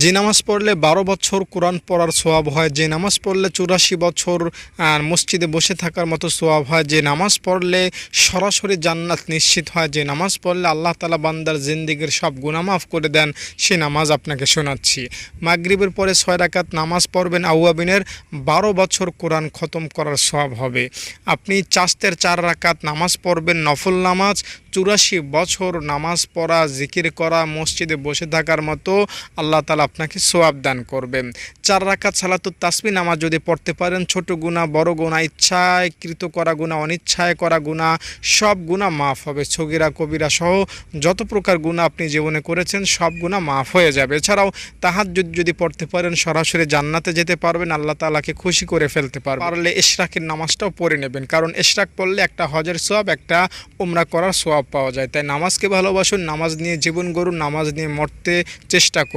যে নামাজ পড়লে ১২ বছর কোরআন পড়ার সোয়াব হয়, যে নামাজ পড়লে ৮৪ বছর মসজিদে বসে থাকার মতো সোয়াব হয়, যে নামাজ পড়লে সরাসরি জান্নাত নিশ্চিত হয়, যে নামাজ পড়লে আল্লাহ তাআলা বান্দার জিন্দেগির সব গুনাহ মাফ করে দেন, সে নামাজ আপনাকে শোনাচ্ছি। মাগরিবের পরে ৬ রাকাত নামাজ পড়বেন, আউয়াবিনের ১২ বছর কোরআন খতম করার সোয়াব হবে। আপনি চাস্তের ৪ রাকাত নামাজ পড়বেন, নফল নামাজ, ৮৪ বছর নামাজ পড়া, জিকির করা, মসজিদে বসে থাকার মতো আল্লাহ তাআলা আপনাকে সোয়াব দান করবেন। ৪ রাকাত সালাতুত তাসবিহ নামাজ যদি পড়তে পারেন, ছোট গুনাহ বড় গুনাহ, ইচ্ছাকৃত করা গুনাহ অনিচ্ছায় করা গুনাহ সব গুনাহ মাফ হবে। সগীরা কবিরা সহ যত প্রকার গুনাহ আপনি জীবনে করেছেন সব গুনাহ মাফ হয়ে যাবে। এছাড়াও তাহাজ্জুদ যদি পড়তে পারেন, সরাসরি জান্নাতে যেতে পারবেন, আল্লাহ তাআলাকে খুশি করে ফেলতে পারবেন। পারলে ইশরাকের নামাজটাও পড়ে নেবেন, কারণ ইশরাক পড়লে একটা হজের সোয়াব, একটা উমরা করার সোয়াব পাওয়া যায়। তাই নামাজকে ভালোবাসুন, নামাজ নিয়ে জীবন গড়ুন, নামাজ নিয়ে মরতে চেষ্টা করুন।